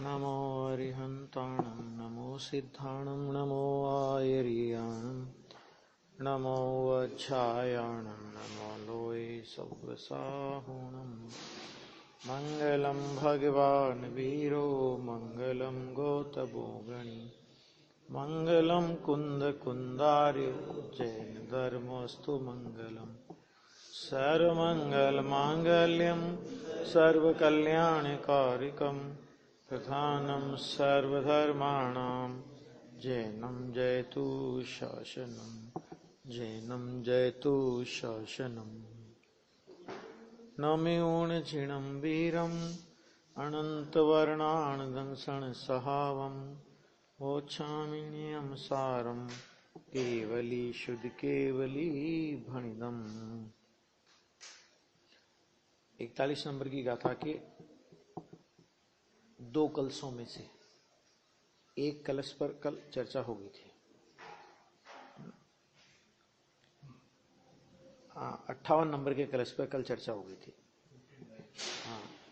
नमो अरिहन्ताणं नमो सिद्धाणं नमो आयर्याणं नमो वच्छायाणं नमो लोये सव्वसाहुणं मङ्गलं भगवान् वीरो मङ्गलं गोतभोगणि मङ्गलं कुन्दकुन्दार्यो जैन धर्मस्तु मङ्गलम् सर्वमङ्गलमाङ्गल्यं सर्वकल्याणकारिकं प्रधानं सर्वधर्माणां जैनं जयतु शासनं जैनं जयतु शासनम् नमोऽर्जुनं वीरम् अनन्तवर्णानदंसनसहावं वोच्छामिन्यं सारं केवली शुद्ध केवली भणिदम्। 41 नंबर की गाथा के 2 कलशों में से एक कलश पर कल चर्चा हो गई थी। 58 नंबर के कलश पर कल चर्चा हो गई थी।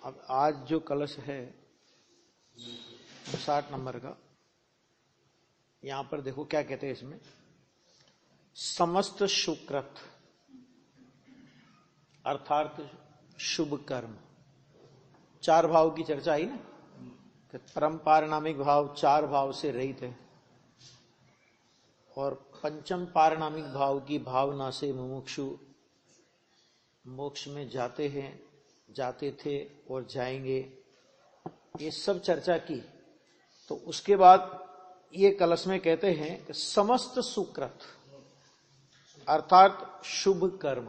अब आज जो कलश है 60 नंबर का, यहां पर देखो क्या कहते हैं इसमें। समस्त सुकृत अर्थात शुभ कर्म, 4 भाव की चर्चा आई ना, कि परम पारिणामिक भाव 4 भाव से रहित है और पंचम पारिणामिक भाव की भावना से मुमुक्षु मोक्ष में जाते हैं, जाते थे और जाएंगे, ये सब चर्चा की। तो उसके बाद ये कलश में कहते हैं कि समस्त सुकृत अर्थात शुभ कर्म।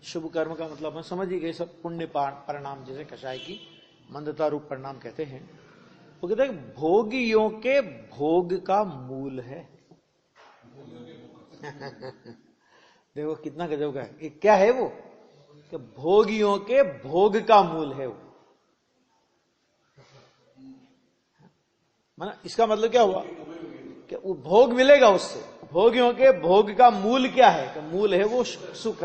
शुभ कर्म का मतलब हम समझ ही गए, सब पुण्य परिणाम, जैसे कषाय की मंदता रूप परिणाम कहते हैं। वो कहते हैं भोगियों के भोग का मूल है। देखो कितना गजब का है। क्या है वो? कि भोगियों के भोग का मूल है वो। इसका मतलब क्या हुआ कि वो भोग मिलेगा उससे। भोगियों के भोग का मूल क्या है? कि मूल है वो सुख,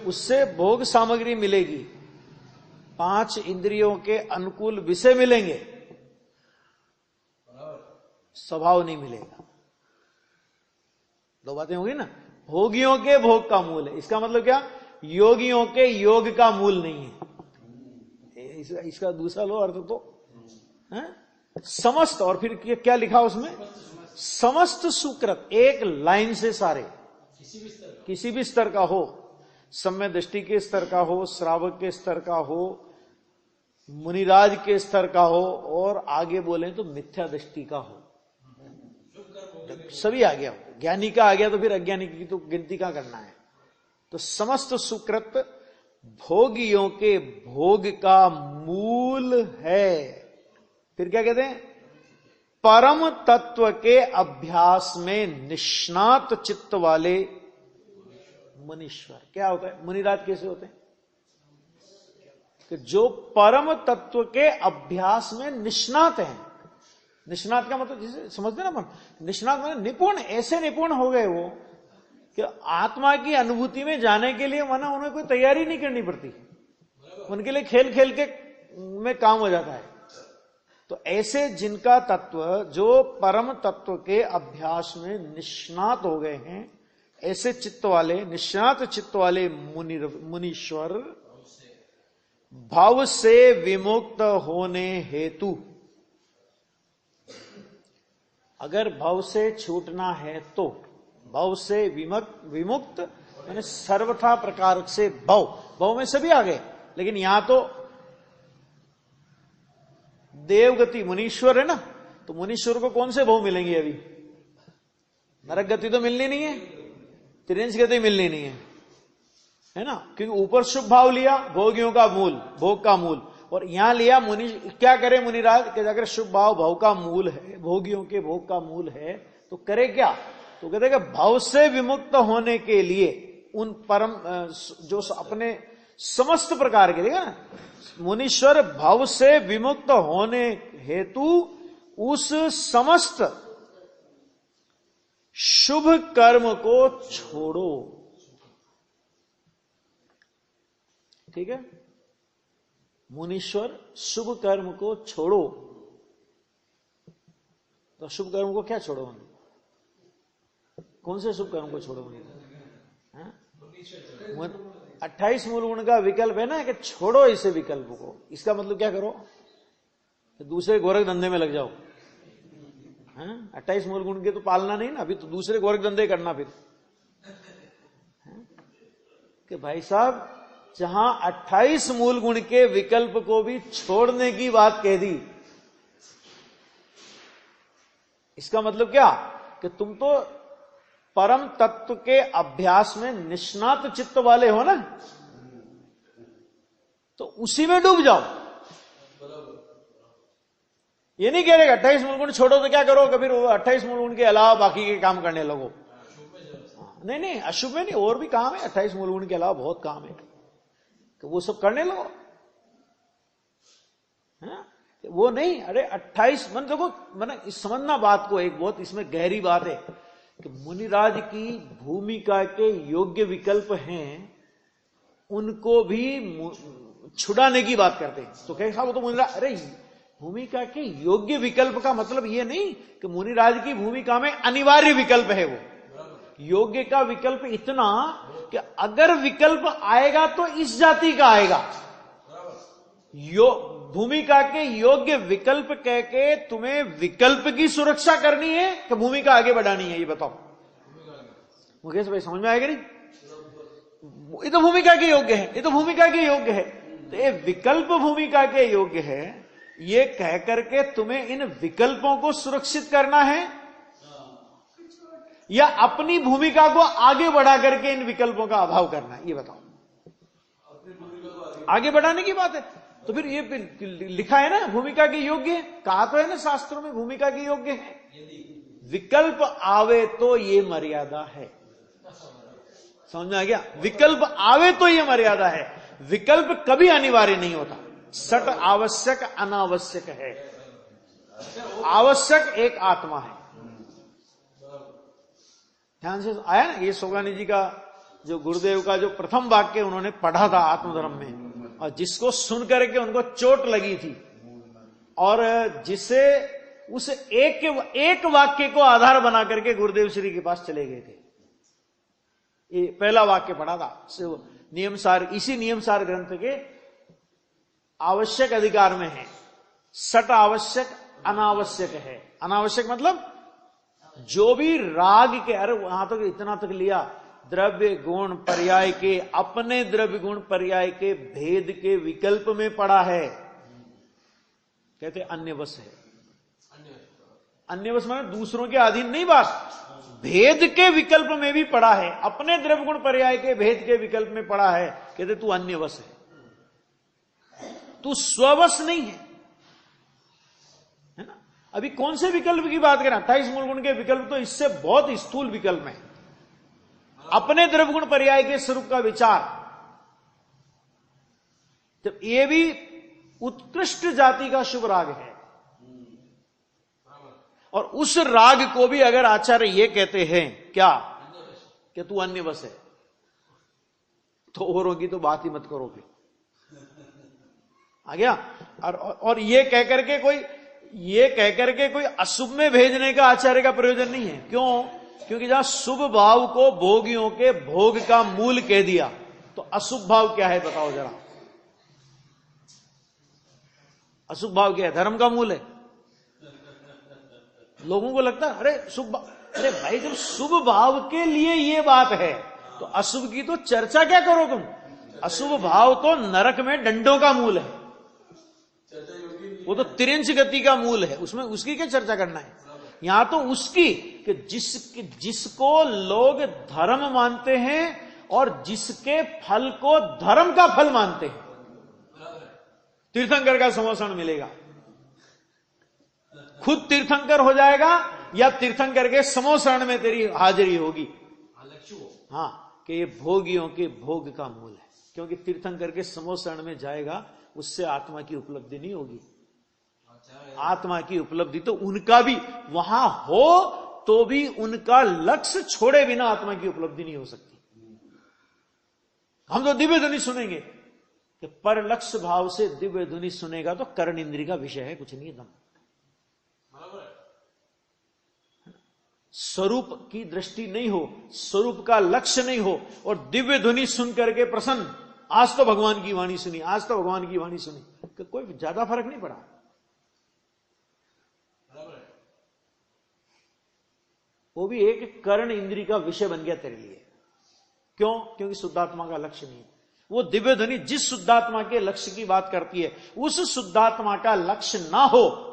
उससे भोग सामग्री मिलेगी, 5 इंद्रियों के अनुकूल विषय मिलेंगे, स्वभाव नहीं मिलेगा। 2 बातें होगी ना। भोगियों के भोग का मूल है, इसका मतलब क्या? योगियों के योग का मूल नहीं है। इसका दूसरा लो अर्थ तो है? समस्त, और फिर क्या लिखा उसमें? समस्त सुकृत, एक लाइन से सारे, किसी भी स्तर का हो, सम्य दृष्टि के स्तर का हो, श्रावक के स्तर का हो, मुनिराज के स्तर का हो, और आगे बोले तो मिथ्या दृष्टि का हो, सभी आ गया। ज्ञानी का आ गया तो फिर अज्ञानी की तो गिनती क्या करना है। तो समस्त सुकृत भोगियों के भोग का मूल है। फिर क्या कहते हैं? परम तत्व के अभ्यास में निष्णात चित्त वाले मुनीश्वर। क्या होता है? मुनिराज कैसे होते हैं? कि जो परम तत्व के अभ्यास में निष्णात हैं। निष्णात का मतलब जिसे समझते ना अपन, निष्णात मतलब निपुण, ऐसे निपुण हो गए वो कि आत्मा की अनुभूति में जाने के लिए माना उन्हें कोई तैयारी नहीं करनी पड़ती, उनके लिए खेल खेल के में काम हो जाता है। तो ऐसे जिनका तत्व, जो परम तत्व के अभ्यास में निष्णात हो गए हैं, ऐसे चित्त वाले, निष्णात चित्त वाले मुनीश्वर भाव से विमुक्त होने हेतु, अगर भव से छूटना है तो, भव से विमुक्त यानी सर्वथा प्रकार से भव में सभी आ गए, लेकिन यहां तो देवगति मुनीश्वर है ना, तो मुनीश्वर को कौन से भव मिलेंगे? अभी नरक गति तो मिलनी नहीं है, त्रिंश गति मिलनी नहीं है ना, क्योंकि ऊपर शुभ भाव लिया, भोगियों का मूल, भोग का मूल, और यहां लिया मुनि। क्या करे मुनिराज? कि अगर शुभ भाव भव का मूल है, भोगियों के भोग का मूल है, तो करे क्या? तो कहते हैं कि भव से विमुक्त होने के लिए उन परम जो अपने समस्त प्रकार के, देखा ना, मुनीश्वर भव से विमुक्त होने हेतु उस समस्त शुभ कर्म को छोड़ो। ठीक है, मुनीश्वर शुभ कर्म को छोड़ो, तो शुभ कर्म को क्या छोड़ो? कौन से शुभ कर्म को छोड़ो? 28 मूल गुण का विकल्प है ना कि छोड़ो इसे विकल्प को। इसका मतलब क्या करो कि दूसरे गोरख धंधे में लग जाओ। 28 मूल गुण के तो पालना नहीं ना, अभी तो दूसरे गोरख धंधे करना फिर। कि भाई साहब जहां 28 मूल गुण के विकल्प को भी छोड़ने की बात कह दी, इसका मतलब क्या कि तुम तो परम तत्व के अभ्यास में निष्णात चित्त वाले हो ना, तो उसी में डूब जाओ। ये नहीं कह रहे 28 मूल गुण छोड़ो तो क्या करो, कभी 28 मूल गुण के अलावा बाकी के काम करने लगो। नहीं नहीं, अशुभ में नहीं, और भी काम है 28 मूल गुण के अलावा, बहुत काम है, तो वो सब करने लगो। वो नहीं, अरे 28 मन देखो, मैंने समझना बात को, एक बहुत इसमें गहरी बात है कि मुनिराज की भूमिका के योग्य विकल्प हैं, उनको भी छुड़ाने की बात करते हैं। तो कहेगा वो तो मुनिराज, अरे भूमिका के योग्य विकल्प का मतलब ये नहीं कि मुनिराज की भूमिका में अनिवार्य विकल्प है। वो योग्य का विकल्प इतना कि अगर विकल्प आएगा तो इस जाति का आएगा। भूमिका के योग्य विकल्प कह के तुम्हें विकल्प की सुरक्षा करनी है कि भूमिका आगे बढ़ानी है, ये बताओ मुकेश भाई, समझ में आएगा नहीं? ये तो भूमिका के योग्य है, ये तो भूमिका के योग्य है, तो ये विकल्प भूमिका के योग्य है, ये कह करके तुम्हें इन विकल्पों को सुरक्षित करना है या अपनी भूमिका को आगे बढ़ा करके इन विकल्पों का अभाव करना है, ये बताओ। आगे बढ़ाने की बात है, तो फिर ये लिखा है ना भूमिका के योग्य है, कहा तो है ना शास्त्रों में भूमिका के योग्य है। विकल्प आवे तो ये मर्यादा है, समझ में आ गया? विकल्प आवे तो ये मर्यादा है, विकल्प कभी अनिवार्य नहीं होता। सट आवश्यक अनावश्यक है, आवश्यक एक आत्मा है। ध्यान से आया ना, ये सोगानी जी का जो गुरुदेव का जो प्रथम वाक्य उन्होंने पढ़ा था आत्मधर्म में, और जिसको सुन करके उनको चोट लगी थी, और जिसे उस एक वाक्य को आधार बना करके गुरुदेव श्री के पास चले गए थे। ये पहला वाक्य पढ़ा था नियमसार, इसी नियमसार ग्रंथ के आवश्यक अधिकार में है। सट आवश्यक अनावश्यक है। अनावश्यक मतलब जो भी राग के, अरे वहां तक इतना तक लिया, द्रव्य गुण पर्याय के, अपने द्रव्य गुण पर्याय के भेद के विकल्प में पड़ा है, कहते अन्य वश है। अन्य वश माने दूसरों के अधीन नहीं, बात भेद के विकल्प में भी पड़ा है, अपने द्रव्य गुण पर्याय के भेद के विकल्प में पड़ा है, कहते तू अन्य वश है, तू स्ववश नहीं है, है ना? अभी कौन से विकल्प की बात करें? 28 मूल गुण के विकल्प तो इससे बहुत स्थूल विकल्प है। अपने द्रव्य गुण पर्याय के स्वरूप का विचार, जब ये भी उत्कृष्ट जाति का शुभ राग है, और उस राग को भी अगर आचार्य ये कहते हैं क्या कि तू अन्य वश है, तो औरों की तो बात ही मत करो फिर। आ गया? और ये कह करके कोई अशुभ में भेजने का आचार्य का प्रयोजन नहीं है। क्यों? क्योंकि जहां शुभ भाव को भोगियों के भोग का मूल कह दिया, तो अशुभ भाव क्या है बताओ जरा? अशुभ भाव क्या है? धर्म का मूल है। लोगों को लगता है अरे शुभ, अरे भाई जब शुभ भाव के लिए ये बात है तो अशुभ की तो चर्चा क्या करो तुम? अशुभ भाव तो नरक में डंडों का मूल है, वो तो तिरंज गति का मूल है, उसमें उसकी क्या चर्चा करना है? यहां तो उसकी कि जिसको लोग धर्म मानते हैं और जिसके फल को धर्म का फल मानते हैं, तीर्थंकर का समोषण मिलेगा, खुद तीर्थंकर हो जाएगा या तीर्थंकर के समोषण में तेरी हाजिरी होगी। हाँ, कि ये भोगियों के भोग का मूल है, क्योंकि तीर्थंकर के समोषण में जाएगा, उससे आत्मा की उपलब्धि नहीं होगी। आत्मा की उपलब्धि तो उनका भी वहां हो तो भी उनका लक्ष्य छोड़े बिना आत्मा की उपलब्धि नहीं हो सकती। हम तो दिव्य ध्वनि सुनेंगे, कि पर लक्ष्य भाव से दिव्य ध्वनि सुनेगा तो कर्ण इंद्री का विषय है, कुछ नहीं है। दम स्वरूप की दृष्टि नहीं हो, स्वरूप का लक्ष्य नहीं हो, और दिव्य ध्वनि सुन करके प्रसन्न, आज तो भगवान की वाणी सुनी, आज तो भगवान की वाणी सुनी, कि कोई ज्यादा फर्क नहीं पड़ा। वो भी एक कर्ण इंद्री का विषय बन गया तेरे लिए। क्यों? क्योंकि शुद्धात्मा का लक्ष्य नहीं है। वो दिव्य ध्वनि जिस शुद्धात्मा के लक्ष्य की बात करती है, उस शुद्धात्मा का लक्ष्य ना हो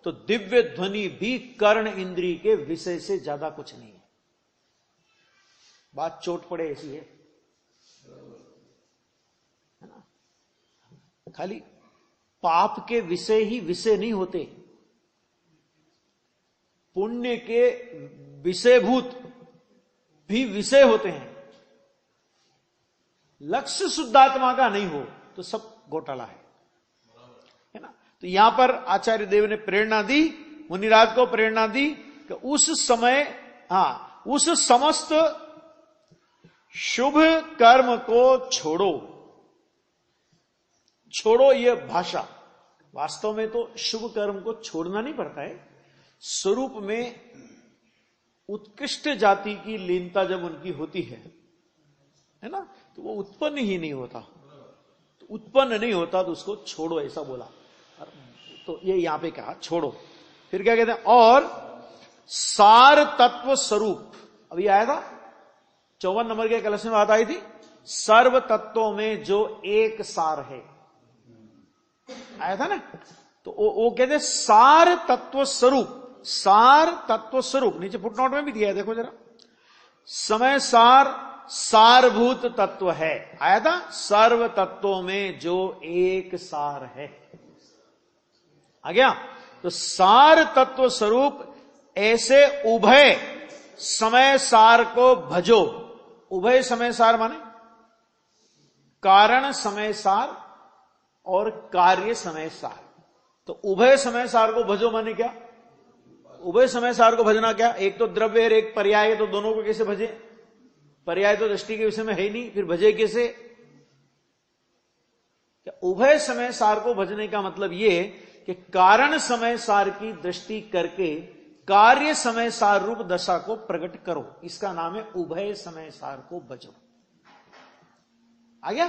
तो दिव्य ध्वनि भी कर्ण इंद्री के विषय से ज्यादा कुछ नहीं है। बात चोट पड़े ऐसी है ना। खाली पाप के विषय ही विषय नहीं होते, पुण्य के विषयभूत भी विषय होते हैं। लक्ष्य शुद्धात्मा का नहीं हो तो सब घोटाला है ना। तो यहां पर आचार्य देव ने प्रेरणा दी, मुनिराज को प्रेरणा दी कि उस समय, उस समस्त शुभ कर्म को छोड़ो। छोड़ो ये भाषा, वास्तव में तो शुभ कर्म को छोड़ना नहीं पड़ता है। स्वरूप में उत्कृष्ट जाति की लीनता जब उनकी होती है ना, तो वो उत्पन्न ही नहीं होता। तो उत्पन्न नहीं होता तो उसको छोड़ो, ऐसा बोला। तो ये यहां पे कहा छोड़ो। फिर क्या कहते हैं? और सार तत्व स्वरूप, अभी आया था 54 नंबर के कलश में बात आई थी, सर्व तत्वों में जो एक सार है, आया था ना। तो वो कहते सार तत्व स्वरूप, सार तत्व स्वरूप, नीचे फुटनोट में भी दिया है, देखो जरा। समय सार सारभूत तत्व है, आया था। सर्व तत्वों में जो एक सार है, आ गया। तो सार तत्व स्वरूप ऐसे उभय समय सार को भजो। उभय समय सार माने कारण समय सार और कार्य समय सार। तो उभय समय सार को भजो माने क्या? उभय समय सार को भजना क्या? एक तो द्रव्य और एक पर्याय है, तो दोनों को कैसे भजे? पर्याय तो दृष्टि के विषय में है ही नहीं, फिर भजे कैसे? उभय समय सार को भजने का मतलब ये कि कारण समय सार की दृष्टि करके कार्य समय सार रूप दशा को प्रकट करो, इसका नाम है उभय समय सार को भजो। आ गया?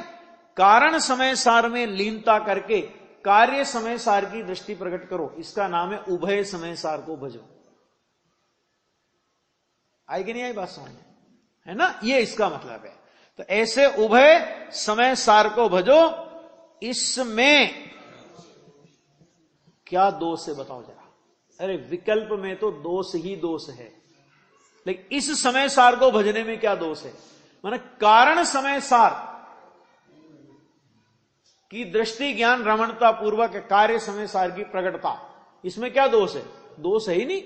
कारण समय सार में लीनता करके कार्य समय सार की दृष्टि प्रकट करो, इसका नाम है उभय समय सार को भजो। आई कि नहीं आई बात समझ में? है ना, ये इसका मतलब है। तो ऐसे उभय समय सार को भजो, इसमें क्या दोष है बताओ जरा? अरे विकल्प में तो दोष ही दोष है, लेकिन इस समय सार को भजने में क्या दोष है? माने कारण समय सार की दृष्टि ज्ञान रमणता पूर्वक कार्य समय सार की प्रकटता, इसमें क्या दोष है? दोष है ही नहीं।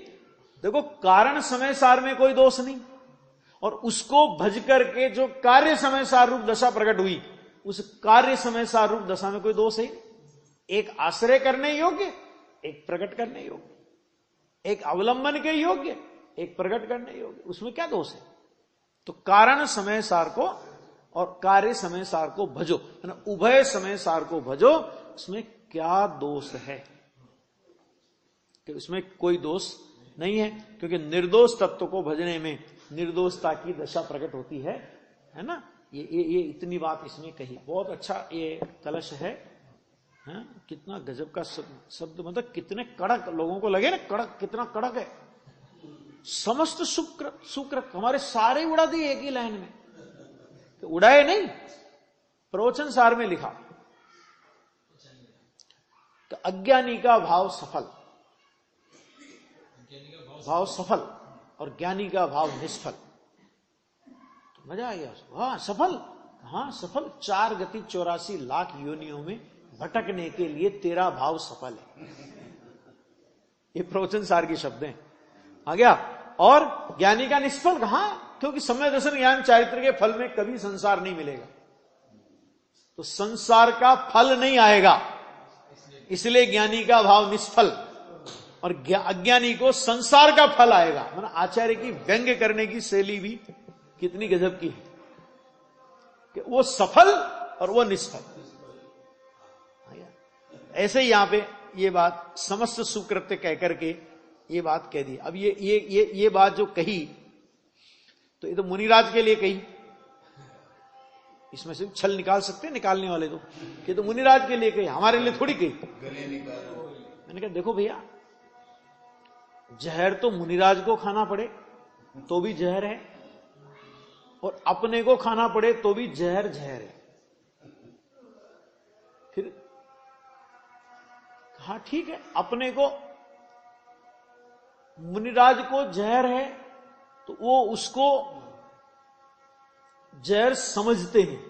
देखो, कारण समय सार में कोई दोष नहीं, और उसको भज करके जो कार्य समय सार रूप दशा प्रकट हुई, उस कार्य समय सार रूप दशा में कोई दोष है। एक आश्रय करने योग्य, एक प्रकट करने योग्य, एक अवलंबन के योग्य, एक प्रकट करने योग्य, उसमें क्या दोष है? तो कारण समय सार को और कार्य समय सार को भजो, उभय समय सार को भजो, उसमें क्या दोष है? कि उसमें कोई दोष नहीं है, क्योंकि निर्दोष तत्व को भजने में निर्दोषता की दशा प्रकट होती है ना। ये इतनी बात इसमें कही। बहुत अच्छा ये कलश है, कितना गजब का शब्द, मतलब कितने कड़क लोगों को लगे ना, कड़क, कितना कड़क है। समस्त सुकृत हमारे सारे उड़ा दिए एक ही लाइन में, तो उड़ाए नहीं, प्रवचन सार में लिखा। तो अज्ञानी का भाव सफल, भाव सफल, और ज्ञानी का भाव निष्फल। तो मजा आ गया उसको। हाँ सफल, हाँ सफल। 4 गति 84 लाख योनियों में भटकने के लिए तेरा भाव सफल है। ये प्रवचन सार के शब्द हैं। आ गया। और ज्ञानी का निष्फल कहां? क्योंकि समय दर्शन ज्ञान चारित्र के फल में कभी संसार नहीं मिलेगा, तो संसार का फल नहीं आएगा, इसलिए ज्ञानी का भाव निष्फल, और अज्ञानी को संसार का फल आएगा। मतलब आचार्य की व्यंग्य करने की शैली भी कितनी गजब की है कि वो सफल और वो निष्फल। ऐसे ही यहां पे ये बात समस्त सुकृत्य कह करके ये बात कह दी। अब ये बात जो कही तो ये तो मुनिराज के लिए कही, इसमें से छल निकाल सकते हैं निकालने वाले तो, ये तो मुनिराज के लिए कही, हमारे लिए थोड़ी कही। मैंने कहा देखो भैया, जहर तो मुनिराज को खाना पड़े तो भी जहर है, और अपने को खाना पड़े तो भी जहर जहर है। फिर हाँ ठीक है, अपने को मुनिराज को जहर है तो वो उसको जहर समझते हैं,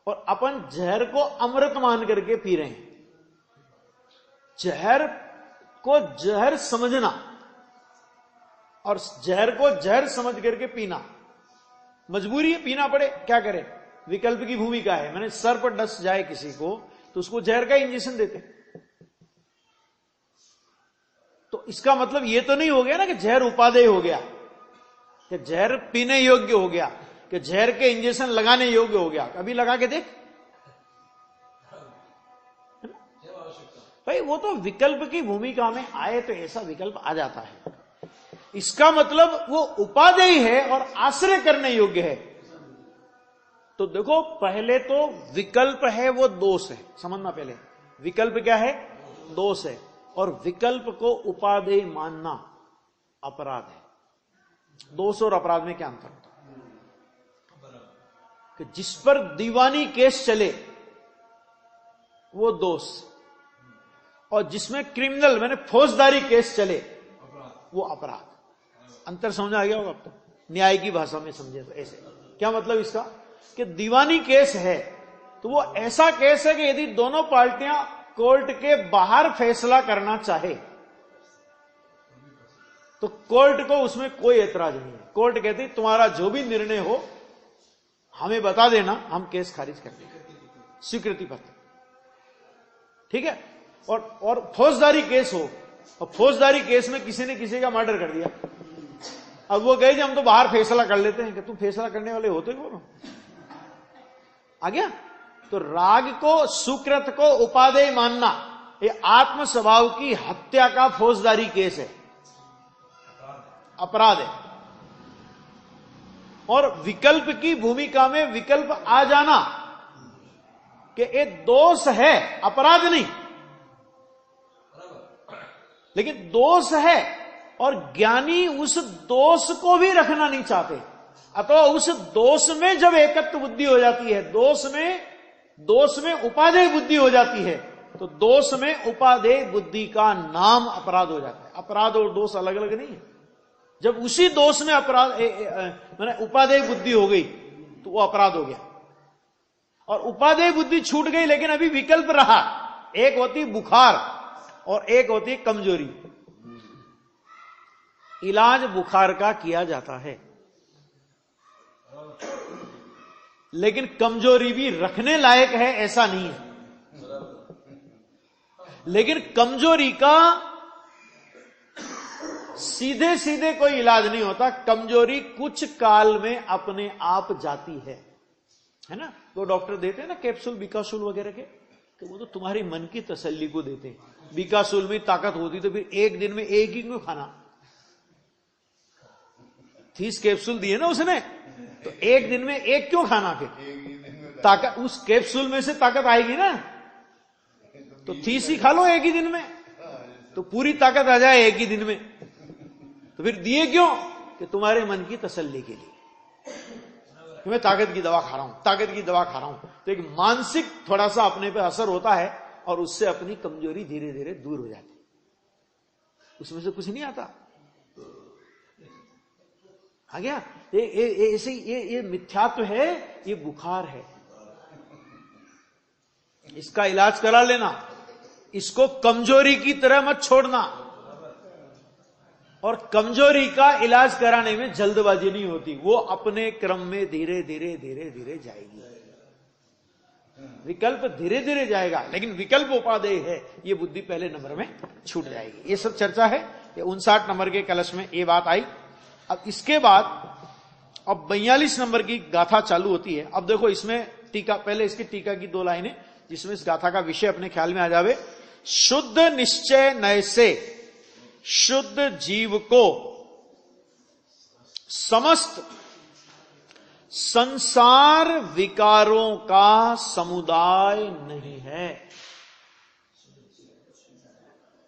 और अपन जहर को अमृत मान करके पी रहे हैं। जहर को जहर समझना और जहर को जहर समझ करके पीना, मजबूरी है, पीना पड़े, क्या करें, विकल्प की भूमिका है। मैंने सर पर डस जाए किसी को तो उसको जहर का इंजेक्शन देते हैं। तो इसका मतलब ये तो नहीं हो गया ना कि जहर उपादेय हो गया, कि जहर पीने योग्य हो गया, कि जहर के इंजेक्शन लगाने योग्य हो गया। अभी लगा के देख भाई, वो तो विकल्प की भूमिका में आए तो ऐसा विकल्प आ जाता है। इसका मतलब वो उपादेय है और आश्रय करने योग्य है। तो देखो, पहले तो विकल्प है वो दोष है, समझना। पहले विकल्प क्या है, दोष है, और विकल्प को उपादेय मानना अपराध है। दोष और अपराध में क्या अंतर होता है? कि जिस पर दीवानी केस चले वो दोष, और जिसमें क्रिमिनल मैंने फौजदारी केस चले वो अपराध। अंतर समझ आ गया होगा अब तो, न्याय की भाषा में समझे तो ऐसे। क्या मतलब इसका, कि दीवानी केस है तो वो ऐसा केस है कि यदि दोनों पार्टियां कोर्ट के बाहर फैसला करना चाहे तो कोर्ट को उसमें कोई ऐतराज नहीं है। कोर्ट कहती तुम्हारा जो भी निर्णय हो हमें बता देना, हम केस खारिज कर देंगे, स्वीकृति पत्र, ठीक है। और फौजदारी केस हो, और फौजदारी केस में किसी ने किसी का मर्डर कर दिया, अब वो कहे हम तो बाहर फैसला कर लेते हैं, कि तुम फैसला करने वाले होते हो आ गया। तो राग को, सुकृत को उपादेय मानना ये आत्म स्वभाव की हत्या का फौजदारी केस है, अपराध है। और विकल्प की भूमिका में विकल्प आ जाना कि ये दोष है, अपराध नहीं, लेकिन दोष है, और ज्ञानी उस दोष को भी रखना नहीं चाहते। अथवा उस दोष में जब एकत्व बुद्धि हो जाती है, दोष में उपादेय बुद्धि हो जाती है, तो दोष में उपादेय बुद्धि का नाम अपराध हो जाता है। अपराध और दोष अलग अलग नहीं है। जब उसी दोष में अपराध मैंने उपादेय बुद्धि हो गई तो वो अपराध हो गया, और उपादेय बुद्धि छूट गई लेकिन अभी विकल्प रहा। एक होती बुखार और एक होती कमजोरी। इलाज बुखार का किया जाता है, लेकिन कमजोरी भी रखने लायक है ऐसा नहीं है। लेकिन कमजोरी का सीधे सीधे कोई इलाज नहीं होता। कमजोरी कुछ काल में अपने आप जाती है ना। तो डॉक्टर देते हैं ना कैप्सूल बिकासूल वगैरह के, तो वो तो तुम्हारी मन की तसल्ली को देते हैं। बिकासूल में ताकत होती तो फिर एक दिन में एक ही क्यों खाना? 30 कैप्सूल दिए ना उसने, तो एक दिन में एक क्यों खाना? फिर ताकत उस कैप्सूल में से ताकत आएगी ना, तो 30 ही खा लो एक ही दिन में, तो पूरी ताकत आ जाए एक ही दिन में। तो फिर दिए क्यों? कि तुम्हारे मन की तसल्ली के लिए कि मैं ताकत की दवा खा रहा हूं, ताकत की दवा खा रहा हूं। तो एक मानसिक थोड़ा सा अपने पे असर होता है, और उससे अपनी कमजोरी धीरे धीरे दूर हो जाती है। उसमें से कुछ नहीं आता। आ गया? ऐसे ये मिथ्यात्व है, ये बुखार है, इसका इलाज करा लेना। इसको कमजोरी की तरह मत छोड़ना, और कमजोरी का इलाज कराने में जल्दबाजी नहीं होती, वो अपने क्रम में धीरे धीरे धीरे धीरे जाएगी। विकल्प धीरे धीरे जाएगा, लेकिन विकल्प उपादेय है, ये बुद्धि पहले नंबर में छूट जाएगी। ये सब चर्चा है, ये 59 नंबर के कलश में ये बात आई। अब इसके बाद अब 42 नंबर की गाथा चालू होती है। अब देखो इसमें टीका, पहले इसकी टीका की 2 लाइनें, जिसमें इस गाथा का विषय अपने ख्याल में आ जावे। शुद्ध निश्चय नय से शुद्ध जीव को समस्त संसार विकारों का समुदाय नहीं है।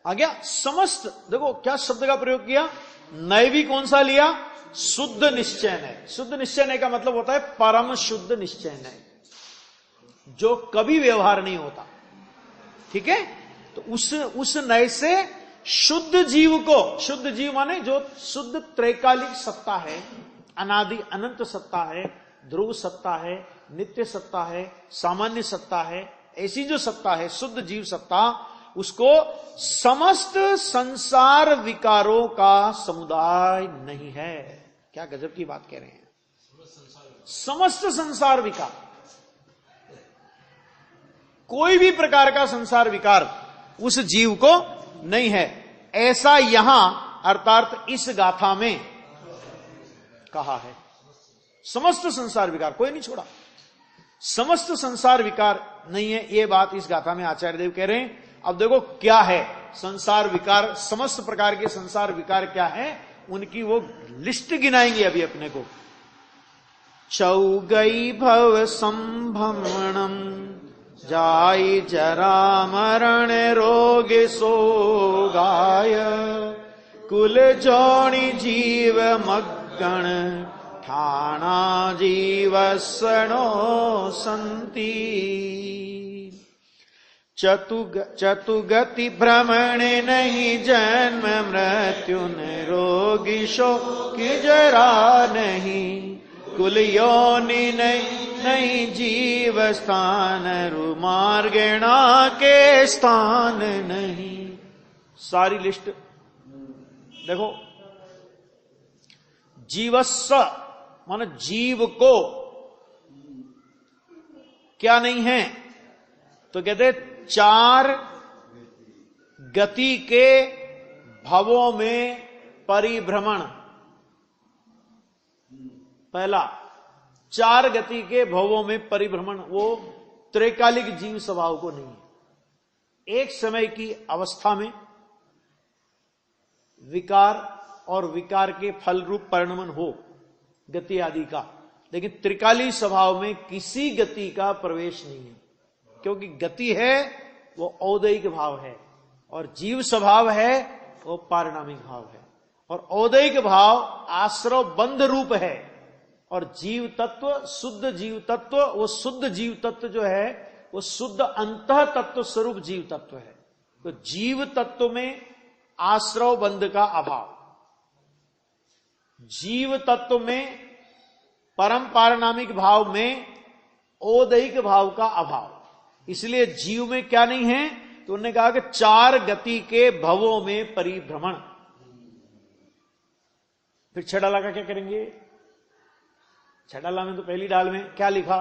आ गया समस्त। देखो क्या शब्द का प्रयोग किया, नय भी कौन सा लिया, शुद्ध निश्चय नय। शुद्ध निश्चय नय का मतलब होता है परम शुद्ध निश्चय नय, जो कभी व्यवहार नहीं होता। ठीक है, तो उस नय से शुद्ध जीव को, शुद्ध जीव माने जो शुद्ध त्रैकालिक सत्ता है, अनादि अनंत सत्ता है, ध्रुव सत्ता है, नित्य सत्ता है, सामान्य सत्ता है, ऐसी जो सत्ता है शुद्ध जीव सत्ता, उसको समस्त संसार विकारों का समुदाय नहीं है। क्या गजब की बात कह रहे हैं, समस्त संसार विकार, कोई भी प्रकार का संसार विकार उस जीव को नहीं है, ऐसा यहां अर्थात इस गाथा में कहा है। समस्त संसार विकार, कोई नहीं छोड़ा, समस्त संसार विकार नहीं है, यह बात इस गाथा में आचार्य देव कह रहे हैं। अब देखो क्या है संसार विकार, समस्त प्रकार के संसार विकार क्या है, उनकी वो लिस्ट गिनाएंगे अभी अपने को। चौगई भव संभ्रमणम जाई जरा मरण रोग सोगाय कुल जोनि जीव मग्गण ठाणा जीवसणो संति चतुगति भ्रमण नहीं जन्म मृत्यु रोगी शोक जरा नहीं कुल योनि नहीं जीव स्थान रुमार्गेणा के स्थान नहीं। सारी लिस्ट देखो। जीवस्व माने जीव को क्या नहीं है, तो कहते चार गति के भवों में परिभ्रमण। पहला, चार गति के भवों में परिभ्रमण, वो त्रैकालिक जीव स्वभाव को नहीं है। एक समय की अवस्था में विकार और विकार के फल रूप परिणमन हो गति आदि का, लेकिन त्रिकाली स्वभाव में किसी गति का प्रवेश नहीं है, क्योंकि गति है वो औदैहिक भाव है और जीव स्वभाव है वो पारिणामिक भाव है। और औदैहिक भाव आश्रव बंध रूप है और जीव तत्व, शुद्ध जीव तत्व, वो शुद्ध जीव तत्व जो है वो शुद्ध अंतः तत्व स्वरूप जीव तत्व है। तो जीव तत्व में आश्रव बंध का अभाव, जीव तत्व में परम पारिणामिक भाव में औदैहिक भाव का अभाव, इसलिए जीव में क्या नहीं है, तो उन्होंने कहा कि चार गति के भवों में परिभ्रमण। फिर छडाला का क्या करेंगे, छडाला में तो पहली डाल में क्या लिखा,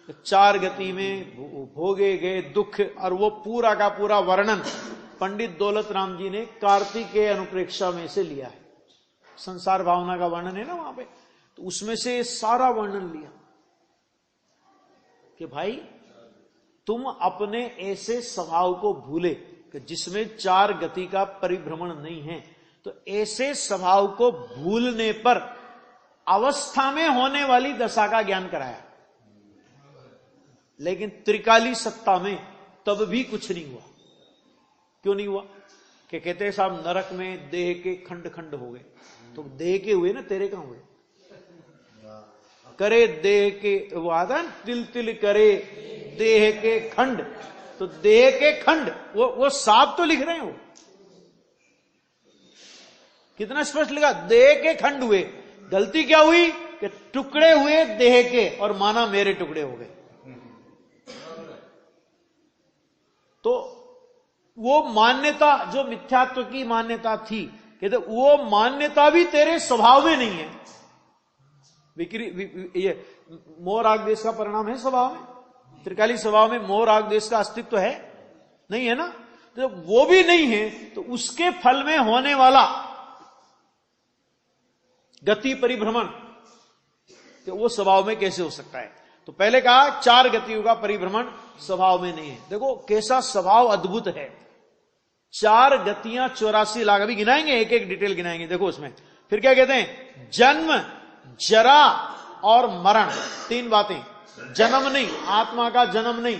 तो चार गति में भोगे गए दुख, और वो पूरा का पूरा वर्णन पंडित दौलत राम जी ने कार्तिकेय अनुप्रेक्षा में से लिया है। संसार भावना का वर्णन है ना वहां पे, तो उसमें से सारा वर्णन लिया कि भाई तुम अपने ऐसे स्वभाव को भूले कि जिसमें चार गति का परिभ्रमण नहीं है, तो ऐसे स्वभाव को भूलने पर अवस्था में होने वाली दशा का ज्ञान कराया, लेकिन त्रिकाली सत्ता में तब भी कुछ नहीं हुआ। क्यों नहीं हुआ, कि कहते साहब नरक में देह के खंड खंड हो गए, तो देह के हुए ना, तेरे कहां हुए, करे देह के, वो आता तिल तिल करे देह के खंड, तो देह के खंड वो साफ तो लिख रहे हैं, वो कितना स्पष्ट लिखा, देह के खंड हुए। गलती क्या हुई कि टुकड़े हुए देह के और माना मेरे टुकड़े हो गए। तो वो मान्यता जो मिथ्यात्व की मान्यता थी, कहते वो मान्यता भी तेरे स्वभाव में नहीं है। ये मोह राग द्वेष का परिणाम है स्वभाव में, त्रिकाली स्वभाव में मोह राग द्वेष का अस्तित्व है नहीं, है ना, तो वो भी नहीं है, तो उसके फल में होने वाला गति परिभ्रमण, तो वो स्वभाव में कैसे हो सकता है। तो पहले कहा 4 गतियों का परिभ्रमण स्वभाव में नहीं है। देखो कैसा स्वभाव अद्भुत है। 4 गतियां 84 लाख, अभी गिनाएंगे, एक एक डिटेल गिनाएंगे। देखो उसमें फिर क्या कहते हैं, जन्म, जरा और मरण, 3 बातें। जन्म नहीं, आत्मा का जन्म नहीं,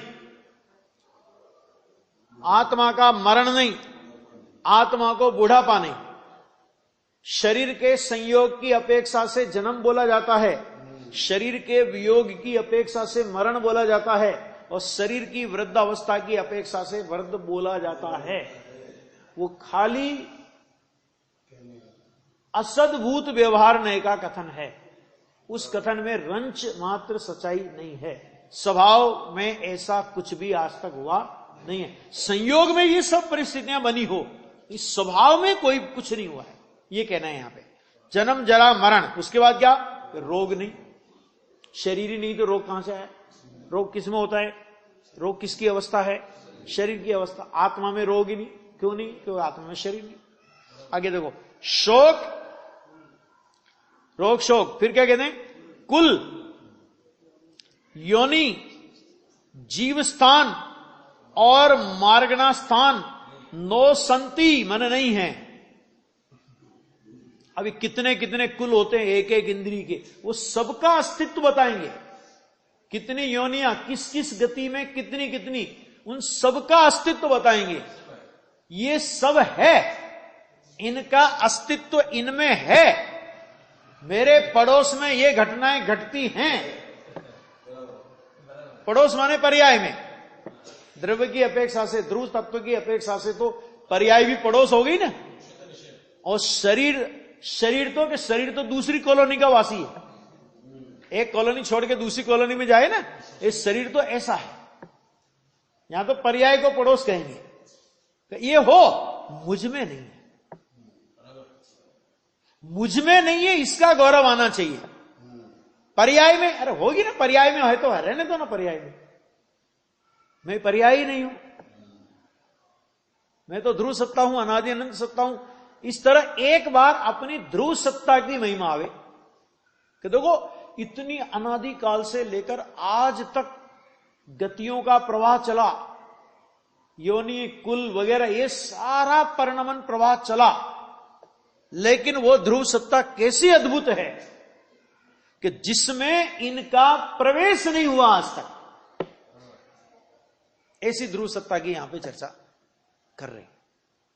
आत्मा का मरण नहीं, आत्मा को बूढ़ापा नहीं। शरीर के संयोग की अपेक्षा से जन्म बोला जाता है, शरीर के वियोग की अपेक्षा से मरण बोला जाता है, और शरीर की वृद्धावस्था की अपेक्षा से वृद्ध बोला जाता है। वो खाली असद्भूत व्यवहार का कथन है। उस कथन में रंच मात्र सच्चाई नहीं है। स्वभाव में ऐसा कुछ भी आज तक हुआ नहीं है। संयोग में ये सब परिस्थितियां बनी हो, इस स्वभाव में कोई कुछ नहीं हुआ है, ये कहना है यहां पे। जन्म, जरा, मरण, उसके बाद क्या, रोग नहीं। शरीर ही नहीं तो रोग कहां से आया? रोग किसमें होता है? रोग किसकी अवस्था है? शरीर की अवस्था। आत्मा में रोग ही नहीं, क्यों नहीं? क्योंकि आत्मा में शरीर नहीं। आगे देखो, शोक, रोग, शोक, फिर क्या कहते हैं, कुल, योनि, जीव स्थान और मार्गना स्थान, नो संति, मन नहीं है। अभी कितने कितने कुल होते हैं एक एक इंद्री के, वो सबका अस्तित्व बताएंगे। कितनी योनियां, किस किस गति में कितनी कितनी, उन सबका अस्तित्व बताएंगे। ये सब है, इनका अस्तित्व इनमें है। मेरे पड़ोस में ये घटनाएं घटती हैं। पड़ोस माने पर्याय में, द्रव्य की अपेक्षा से, ध्रुव तत्व की अपेक्षा से तो पर्याय भी पड़ोस हो गई ना। और शरीर तो दूसरी कॉलोनी का वासी है। एक कॉलोनी छोड़ के दूसरी कॉलोनी में जाए ना, ये शरीर तो ऐसा है। यहां तो पर्याय को पड़ोस कहेंगे। तो ये हो, मुझ में नहीं है, मुझ में नहीं है, इसका गौरव आना चाहिए। पर्याय में, अरे होगी ना, पर्याय में है तो है, रहने दो ना पर्याय में। मैं पर्याय ही नहीं हूं, मैं तो ध्रुव सत्ता हूं, अनादि अनंत सत्ता हूं। इस तरह एक बार अपनी ध्रुव सत्ता की महिमा आवे कि देखो, इतनी अनादि काल से लेकर आज तक गतियों का प्रवाह चला, योनि, कुल वगैरह, ये सारा परिणमन प्रवाह चला, लेकिन वो ध्रुव सत्ता कैसी अद्भुत है कि जिसमें इनका प्रवेश नहीं हुआ आज तक। ऐसी ध्रुव सत्ता की यहां पे चर्चा कर रहे हैं।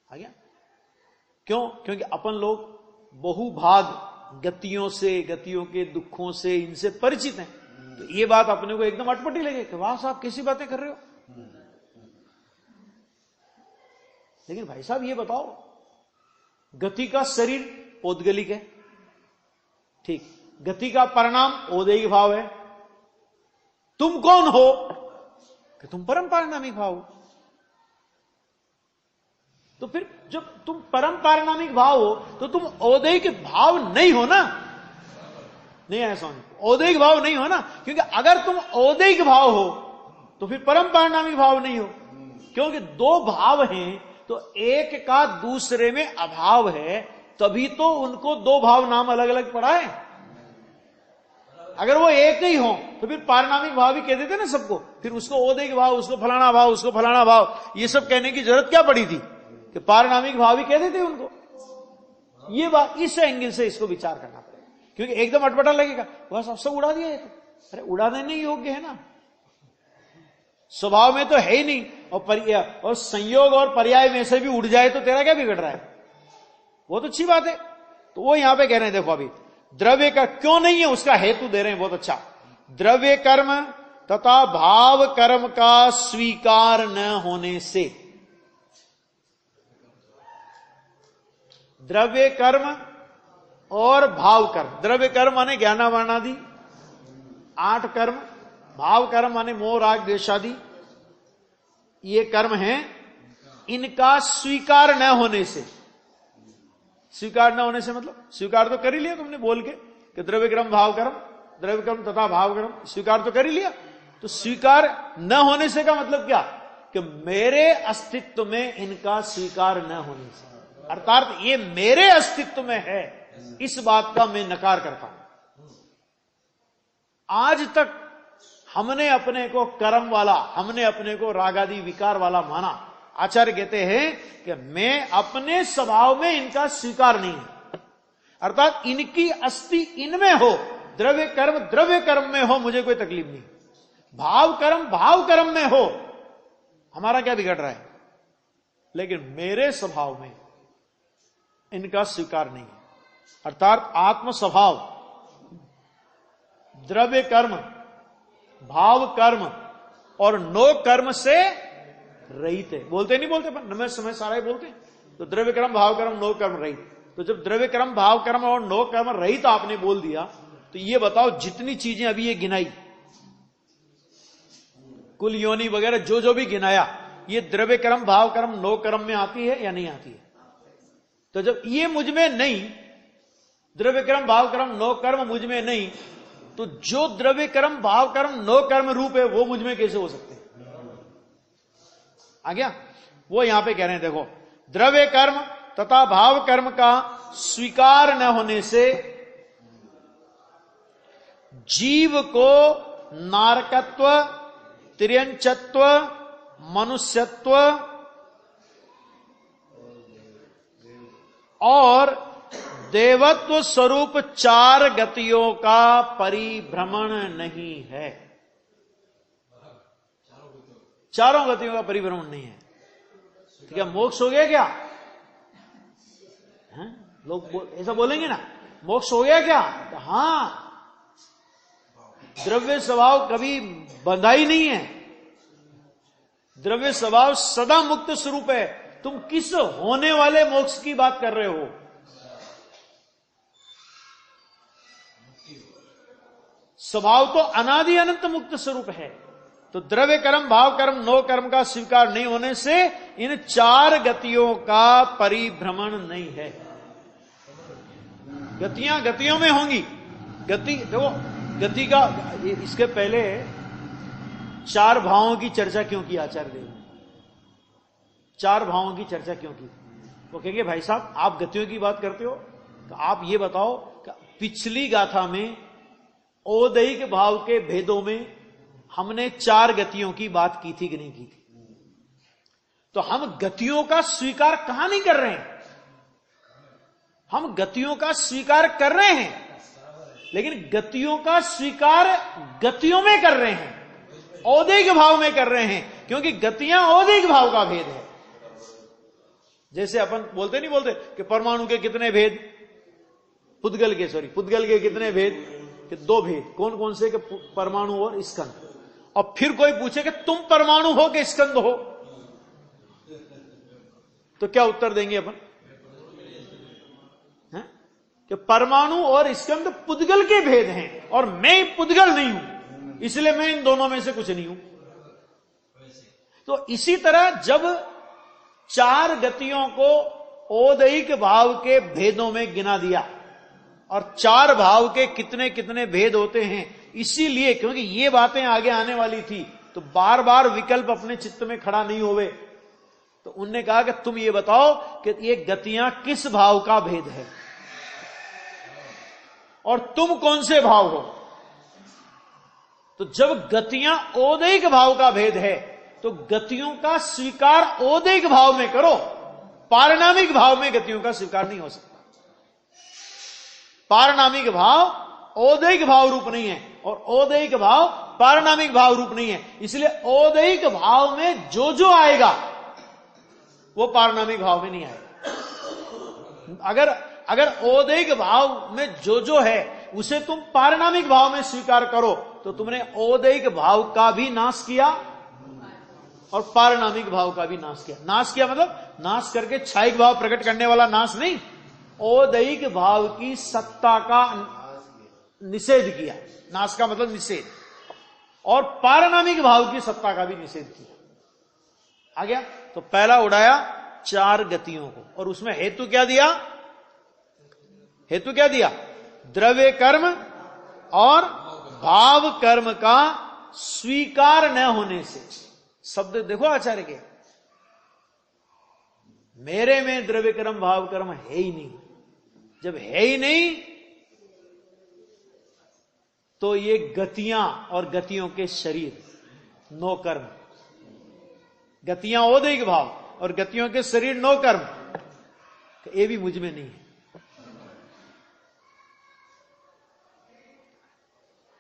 आ गया? क्यों? क्योंकि अपन लोग बहुभाग गतियों से, गतियों के दुखों से, इनसे परिचित हैं। तो ये बात अपने को एकदम अटपटी लगे कि वाह साहब कैसी बातें कर रहे हो। लेकिन भाई साहब ये बताओ, गति का शरीर पौद्गलिक है, ठीक, गति का परिणाम औदैहिक भाव है। तुम कौन हो कि तुम परम पारिणामिक भाव हो? तो फिर जब तुम परम पारिणामिक भाव हो तो तुम औदैहिक भाव नहीं हो ना। नहीं है समझ, औदैहिक भाव नहीं हो ना, क्योंकि अगर तुम औदैहिक भाव हो तो फिर परम पारिणामिक भाव नहीं हो। क्योंकि 2 भाव हैं, तो एक का दूसरे में अभाव है, तभी तो उनको 2 भाव नाम अलग अलग पड़ा है। अगर वो एक ही हो तो फिर पारिणामिक भाव भी कह देते ना सबको, फिर उसको औदैहिक भाव, उसको फलाना भाव, उसको फलाना भाव, ये सब कहने की जरूरत क्या पड़ी थी कि पारिणामिक भाव ही कह देते उनको। ये बात, इस एंगल से इसको विचार करना पड़ेगा, क्योंकि एकदम अटपटा लगेगा, वह सब उड़ा दिया है तो, अरे उड़ाने नहीं योग्य है ना, स्वभाव में तो है ही नहीं। और संयोग और पर्याय में से भी उड़ जाए तो तेरा क्या बिगड़ रहा है? वो तो अच्छी बात है। तो वो यहां पे कह रहे हैं, देखो अभी द्रव्य का क्यों नहीं है उसका हेतु दे रहे हैं, बहुत अच्छा। द्रव्य कर्म तथा भाव कर्म का स्वीकार न होने से। द्रव्य कर्म और भाव कर्म। द्रव्य कर्म माने ज्ञानावर्णादि 8 कर्म, भाव कर्म माने मोह राग द्वेषादि, ये कर्म हैं। इनका स्वीकार न होने से, स्वीकार न होने से मतलब स्वीकार तो कर ही लिया तुमने बोल के कि द्रव्य कर्म भाव कर्म, द्रव्य कर्म तथा भाव कर्म, स्वीकार तो कर ही लिया। तो स्वीकार न होने से का मतलब क्या कि मेरे अस्तित्व में इनका स्वीकार न होने से, अर्थात ये मेरे अस्तित्व में है, इस बात का मैं नकार करता हूं। आज तक हमने अपने को कर्म वाला, हमने अपने को रागादि विकार वाला माना। आचार्य कहते हैं कि मैं अपने स्वभाव में इनका स्वीकार नहीं है, अर्थात इनकी अस्थि इनमें हो, द्रव्य कर्म में हो, मुझे कोई तकलीफ नहीं। भाव कर्म में हो, हमारा क्या बिगड़ रहा है, लेकिन मेरे स्वभाव में इनका स्वीकार नहीं है। अर्थात आत्म स्वभाव द्रव्य कर्म, भाव कर्म और नो कर्म से रहित है। बोलते नहीं बोलते, पर नमे समय सारा ही बोलते हैं। तो द्रव्य कर्म, भाव कर्म, नो कर्म रहित। तो जब द्रव्य कर्म, भाव कर्म और नो कर्म रहित आपने बोल दिया, तो ये बताओ जितनी चीजें अभी ये गिनाई, कुल योनि वगैरह जो भी गिनाया, ये द्रव्य कर्म, भाव कर्म, नो कर्म में आती है या नहीं आती है? तो जब ये मुझ में नहीं, द्रव्य कर्म, भाव कर्म, नो कर्म मुझ में नहीं, तो जो द्रव्य कर्म, भाव कर्म, नो कर्म रूप है वो मुझ में कैसे हो सकते हैं? आ गया? वो यहां पे कह रहे हैं, देखो, द्रव्य कर्म तथा भाव कर्म का स्वीकार न होने से जीव को नारकत्व, तिर्यंचत्व, मनुष्यत्व और देवत्व स्वरूप 4 गतियों का परिभ्रमण नहीं है। चारों गतियों का परिभ्रमण नहीं है। तो क्या मोक्ष हो गया क्या? लोग ऐसा बोलेंगे ना, मोक्ष हो गया क्या? तो हां, द्रव्य स्वभाव कभी बंधा ही नहीं है। द्रव्य स्वभाव सदा मुक्त स्वरूप है। तुम किस होने वाले मोक्ष की बात कर रहे हो? स्वभाव तो अनादि अनंत मुक्त स्वरूप है। तो द्रव्य कर्म, भाव कर्म, नो कर्म का स्वीकार नहीं होने से इन 4 गतियों का परिभ्रमण नहीं है। गतियां गतियों में होंगी। गति देखो, गति का इसके पहले 4 भावों की चर्चा क्यों की आचार्य देव ने? 4 भावों की चर्चा क्यों की? वो कहेंगे भाई साहब आप गतियों की बात करते हो, तो आप ये बताओ कि पिछली गाथा में औदैहिक भाव के भेदों में हमने 4 गतियों की बात की थी कि नहीं की थी? तो हम गतियों का स्वीकार कहां नहीं कर रहे हैं? हम गतियों का स्वीकार कर रहे हैं, लेकिन गतियों का स्वीकार गतियों में कर रहे हैं, औदैहिक भाव में कर रहे हैं, क्योंकि गतियां औदैहिक भाव का भेद है। जैसे अपन बोलते नहीं बोलते कि परमाणु के कितने भेद, पुद्गल के कितने भेद? कि 2 भेद। कौन कौन से? कि परमाणु और स्कंद। और फिर कोई पूछे कि तुम परमाणु हो कि स्कंद हो, तो क्या उत्तर देंगे अपन? कि परमाणु और स्कंद पुद्गल के भेद हैं और मैं पुद्गल नहीं हूं, इसलिए मैं इन दोनों में से कुछ नहीं हूं। तो इसी तरह जब 4 गतियों को औदैहिक भाव के भेदों में गिना दिया, और 4 भाव के कितने कितने भेद होते हैं, इसीलिए क्योंकि ये बातें आगे आने वाली थी, तो बार बार विकल्प अपने चित्त में खड़ा नहीं होवे, तो उनने कहा कि तुम ये बताओ कि ये गतियां किस भाव का भेद है और तुम कौन से भाव हो? तो जब गतियां औदैहिक भाव का भेद है, तो गतियों का स्वीकार औदैहिक भाव में करो, पारणामिक भाव में गतियों का स्वीकार नहीं हो सकता। पारणामिक भाव औदैहिक भाव रूप नहीं है और औदैहिक भाव पारणामिक भाव रूप नहीं है, इसलिए औदैहिक भाव में जो आएगा वो पारणामिक भाव में नहीं आएगा। अगर औदैहिक भाव में जो है उसे तुम पारणामिक भाव में स्वीकार करो, तो तुमने औदैहिक भाव का भी नाश किया और पारणामिक भाव का भी नाश किया। नाश किया मतलब नाश करके क्षायिक भाव प्रकट करने वाला नाश नहीं, औदैहिक भाव की सत्ता का निषेध किया। नाश का मतलब निषेध, और पारणामिक भाव की सत्ता का भी निषेध किया। आ गया? तो पहला उड़ाया 4 गतियों को, और उसमें हेतु क्या दिया? हेतु क्या दिया? द्रव्य कर्म और भाव कर्म का स्वीकार न होने से। शब्द देखो आचार्य के, मेरे में द्रव्य कर्म भाव कर्म है ही नहीं। जब है ही नहीं तो ये गतियां और गतियों के शरीर, नो कर्म। गतियां औदिक भाव और गतियों के शरीर नो कर्म, ये भी मुझ में नहीं है।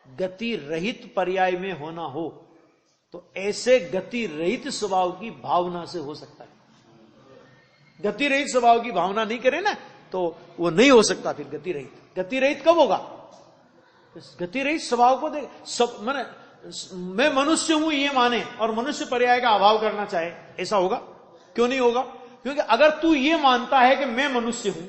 गति रहित पर्याय में होना हो तो ऐसे गति रहित स्वभाव की भावना से हो सकता है। गति रहित स्वभाव की भावना नहीं करे ना तो वो नहीं हो सकता। फिर गति रहित, गति रहित कब होगा? गति रहित स्वभाव को देख, सब मैं मनुष्य हूं ये माने और मनुष्य पर्याय का अभाव करना चाहे, ऐसा होगा? क्यों नहीं होगा? क्योंकि अगर तू ये मानता है कि मैं मनुष्य हूं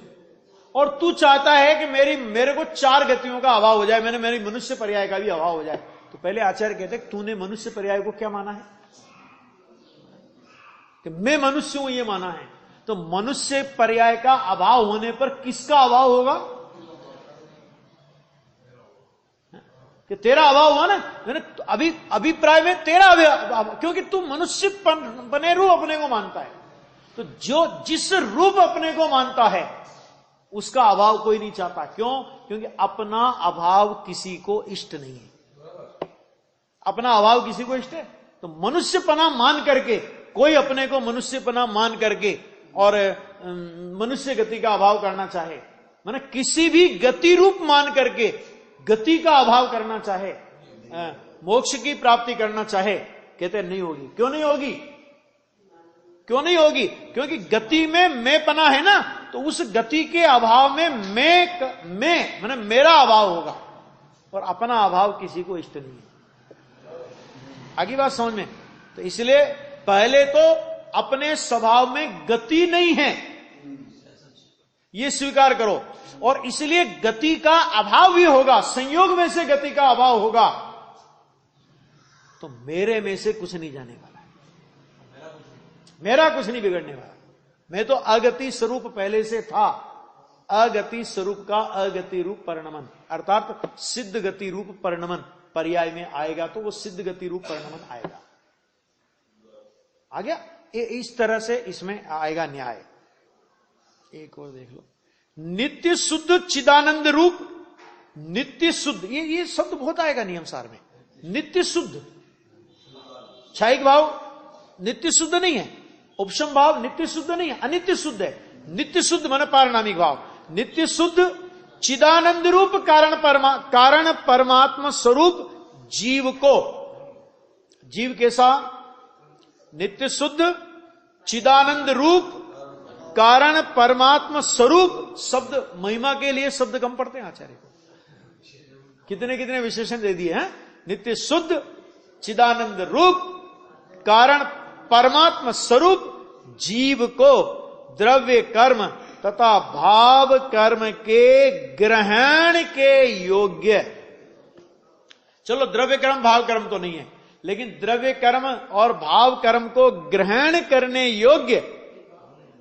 और तू चाहता है कि मेरे को 4 गतियों का अभाव हो जाए, मेरी मनुष्य पर्याय का भी अभाव हो जाए, तो पहले आचार्य कहते तूने मनुष्य पर्याय को क्या माना है? कि मैं मनुष्य हूं ये माना है। तो मनुष्य पर्याय का अभाव होने पर किसका अभाव होगा? कि तेरा अभाव हुआ ना, मैंने अभिप्राय में तेरा अभाव, क्योंकि तू मनुष्य बने रूप अपने को मानता है। तो जो जिस रूप अपने को मानता है उसका अभाव कोई नहीं चाहता। क्यों? क्योंकि अपना अभाव किसी को इष्ट नहीं है। अपना अभाव किसी को इष्ट है? तो मनुष्यपना मान करके, कोई अपने को मनुष्यपना मान करके और मनुष्य गति का अभाव करना चाहे, माने किसी भी गति रूप मान करके गति का अभाव करना चाहे, मोक्ष की प्राप्ति करना चाहे, कहते नहीं होगी। क्यों नहीं होगी? क्यों नहीं होगी? क्योंकि गति में मैं पना है ना, तो उस गति के अभाव में मैं माने मेरा अभाव होगा और अपना अभाव किसी को इष्ट नहीं है। आगे बात समझ में? तो इसलिए पहले तो अपने स्वभाव में गति नहीं है ये स्वीकार करो, और इसलिए गति का अभाव भी होगा, संयोग में से गति का अभाव होगा, तो मेरे में से कुछ नहीं जाने वाला, मेरा कुछ नहीं बिगड़ने वाला। मैं तो अगति स्वरूप पहले से था। अगति स्वरूप का अगति रूप परिणमन, अर्थात सिद्ध गति रूप परिणमन पर्याय में आएगा तो वो सिद्ध गति रूप परिणमन आएगा। आ गया? इस तरह से इसमें आएगा न्याय। एक और देख लो, नित्य शुद्ध चिदानंद रूप। नित्य शुद्ध, ये शब्द बहुत आएगा नियम सार में। नित्य शुद्ध, क्षायिक भाव नित्य शुद्ध नहीं है, उपशम भाव नित्य शुद्ध नहीं है, अनित्य शुद्ध है। नित्य शुद्ध माने पारणामिक भाव। नित्य शुद्ध चिदानंद रूप कारण परमात्मा स्वरूप जीव को, जीव कैसा? नित्य शुद्ध चिदानंद रूप कारण परमात्मा स्वरूप। शब्द महिमा के लिए शब्द कम पड़ते हैं आचार्य को, कितने कितने विशेषण दे दिए हैं। नित्य शुद्ध चिदानंद रूप कारण परमात्मा स्वरूप जीव को द्रव्य कर्म तथा भाव कर्म के ग्रहण के योग्य। चलो द्रव्य कर्म भाव कर्म तो नहीं है, लेकिन द्रव्य कर्म और भाव कर्म को ग्रहण करने योग्य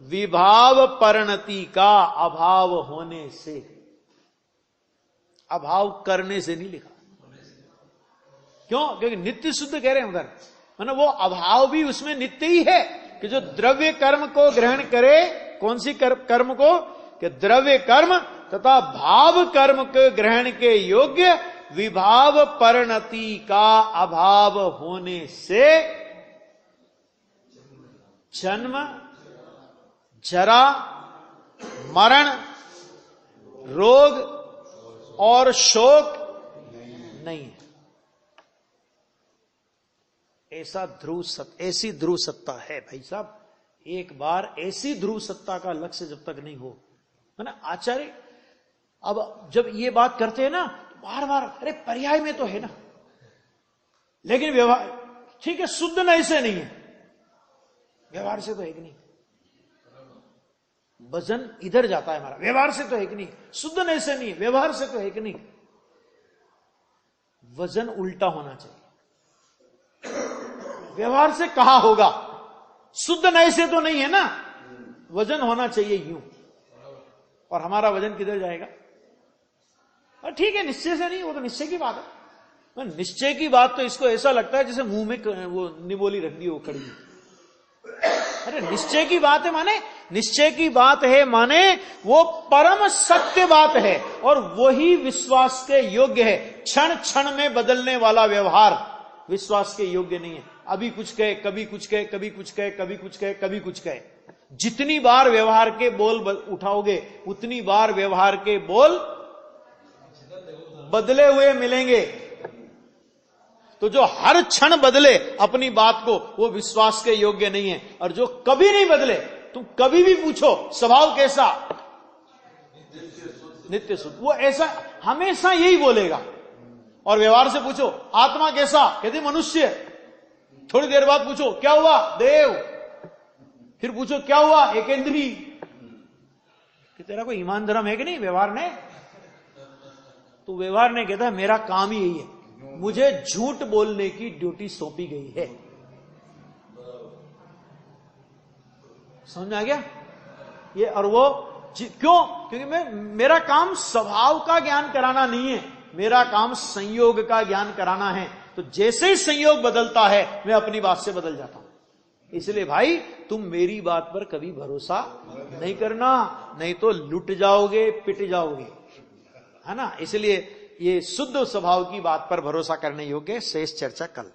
विभाव परिणति का अभाव होने से, अभाव करने से नहीं लिखा। क्यों? क्योंकि नित्य शुद्ध कह रहे हैं उधर, मतलब वो अभाव भी उसमें नित्य ही है कि जो द्रव्य कर्म को ग्रहण करे। कौन सी कर्म को? कि द्रव्य कर्म तथा भाव कर्म के ग्रहण के योग्य विभाव परिणति का अभाव होने से जन्म जरा मरण रोग और शोक नहीं है। ऐसी ध्रुव सत्ता है भाई साहब। एक बार ऐसी ध्रुव सत्ता का लक्ष्य जब तक नहीं हो, है ना आचार्य अब जब ये बात करते हैं ना बार बार, अरे पर्याय में तो है ना, लेकिन व्यवहार ठीक है, शुद्ध नहीं से नहीं है, व्यवहार से तो एक नहीं। वजन इधर जाता है हमारा, व्यवहार से तो एक नहीं, शुद्ध नहीं से नहीं, व्यवहार से तो एक नहीं। वजन उल्टा होना चाहिए, व्यवहार से कहा होगा, शुद्ध नहीं से तो नहीं है ना, वजन होना चाहिए यूं, और हमारा वजन किधर जाएगा? और ठीक है निश्चय से नहीं, वो तो निश्चय की बात है। निश्चय की बात तो इसको ऐसा लगता है जैसे मुंह में वो निबोली रख दी वो कड़ी। अरे निश्चय की बात है माने, निश्चय की बात है माने वो परम सत्य बात है और वही विश्वास के योग्य है। क्षण क्षण में बदलने वाला व्यवहार विश्वास के योग्य नहीं है। अभी कुछ कहे, कभी कुछ कहे, कभी कुछ कहे, कभी कुछ कहे, कभी कुछ कहे। जितनी बार व्यवहार के बोल उठाओगे उतनी बार व्यवहार के बोल बदले हुए मिलेंगे। तो जो हर क्षण बदले अपनी बात को, वो विश्वास के योग्य नहीं है। और जो कभी नहीं बदले, तुम कभी भी पूछो स्वभाव कैसा, नित्य शुद्ध, वो ऐसा हमेशा यही बोलेगा। और व्यवहार से पूछो आत्मा कैसा, कहते मनुष्य। थोड़ी देर बाद पूछो क्या हुआ, देव। फिर पूछो क्या हुआ, एकेंद्री। कि तेरा कोई ईमान धर्म है कि नहीं व्यवहार ने? तो व्यवहार ने कहता है मेरा काम ही यही है, मुझे झूठ बोलने की ड्यूटी सौंपी गई है। समझ में आ गया ये? और वो क्यों? क्योंकि मेरा काम स्वभाव का ज्ञान कराना नहीं है, मेरा काम संयोग का ज्ञान कराना है। तो जैसे ही संयोग बदलता है मैं अपनी बात से बदल जाता हूं। इसलिए भाई तुम मेरी बात पर कभी भरोसा नहीं करना, नहीं तो लुट जाओगे, पिट जाओगे, है ना। इसलिए ये शुद्ध स्वभाव की बात पर भरोसा करने योग्य। शेष चर्चा कल।